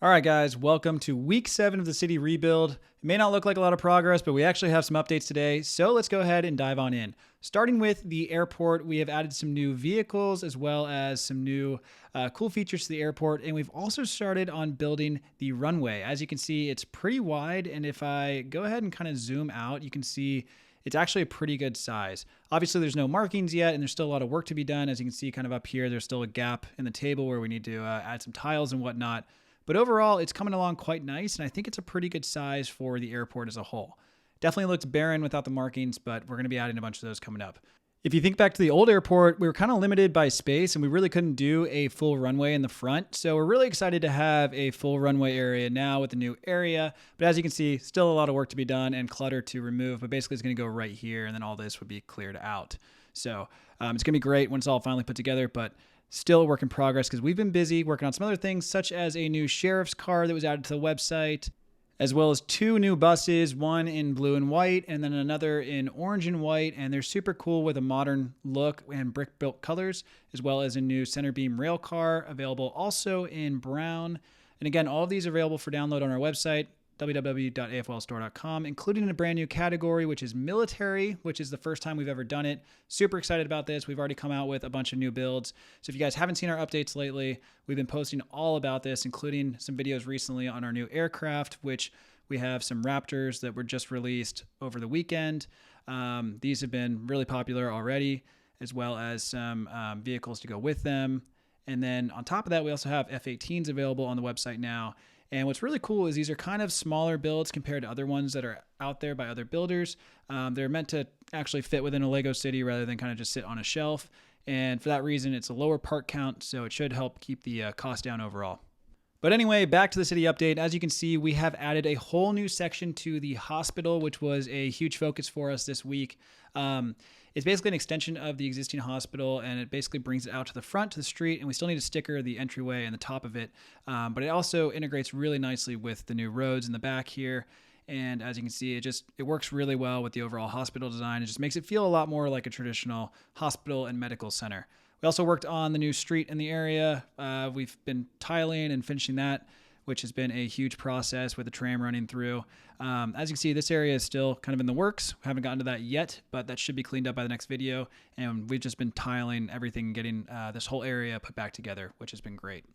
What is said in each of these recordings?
All right, guys, welcome to week 7 of the city rebuild. It may not look like a lot of progress, but we actually have some updates today. So let's go ahead and dive on in. Starting with the airport, we have added some new vehicles as well as some new cool features to the airport. And we've also started on building the runway. As you can see, it's pretty wide. And if I go ahead and kind of zoom out, you can see it's actually a pretty good size. Obviously, there's no markings yet, and there's still a lot of work to be done. As you can see kind of up here, there's still a gap in the table where we need to add some tiles and whatnot. But overall, it's coming along quite nice, and I think it's a pretty good size for the airport as a whole. Definitely looks barren without the markings, but we're going to be adding a bunch of those coming up. If you think back to the old airport, we were kind of limited by space, and we really couldn't do a full runway in the front. So we're really excited to have a full runway area now with the new area. But as you can see, still a lot of work to be done and clutter to remove, but basically it's going to go right here, and then all this would be cleared out. So it's going to be great when it's all finally put together, but still a work in progress because we've been busy working on some other things, such as a new sheriff's car that was added to the website, as well as 2 new buses, one in blue and white and then another in orange and white. And they're super cool with a modern look and brick built colors, as well as a new center beam rail car available also in brown. And again, all of these are available for download on our website, www.afolstore.com, including a brand new category, which is military, which is the first time we've ever done it. Super excited about this. We've already come out with a bunch of new builds. So if you guys haven't seen our updates lately, we've been posting all about this, including some videos recently on our new aircraft, which we have some Raptors that were just released over the weekend. These have been really popular already, as well as some vehicles to go with them. And then on top of that, we also have F-18s available on the website now. And what's really cool is these are kind of smaller builds compared to other ones that are out there by other builders. They're meant to actually fit within a Lego city rather than kind of just sit on a shelf. And for that reason, it's a lower part count, so it should help keep the cost down overall. But anyway, back to the city update. As you can see, we have added a whole new section to the hospital, which was a huge focus for us this week. It's basically an extension of the existing hospital, and it basically brings it out to the front, to the street, and we still need to sticker the entryway and the top of it. But it also integrates really nicely with the new roads in the back here. And as you can see, it works really well with the overall hospital design. It just makes it feel a lot more like a traditional hospital and medical center. We also worked on the new street in the area. We've been tiling and finishing that, which has been a huge process with the tram running through. As you can see, this area is still kind of in the works. We haven't gotten to that yet, but that should be cleaned up by the next video. And we've just been tiling everything and getting this whole area put back together, which has been great.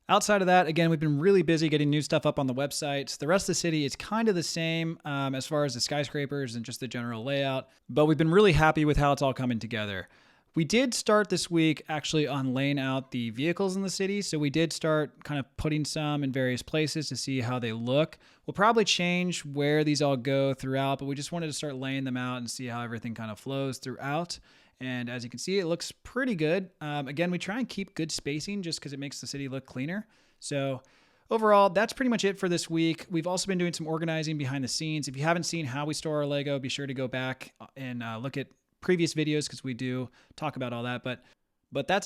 Outside of that, again, we've been really busy getting new stuff up on the website. The rest of the city is kind of the same as far as the skyscrapers and just the general layout, but we've been really happy with how it's all coming together. We did start this week actually on laying out the vehicles in the city. So we did start kind of putting some in various places to see how they look. We'll probably change where these all go throughout, but we just wanted to start laying them out and see how everything kind of flows throughout. And as you can see, it looks pretty good. Again, we try and keep good spacing just because it makes the city look cleaner. So overall, that's pretty much it for this week. We've also been doing some organizing behind the scenes. If you haven't seen how we store our Lego, be sure to go back and look at previous videos because we do talk about all that. But that's it.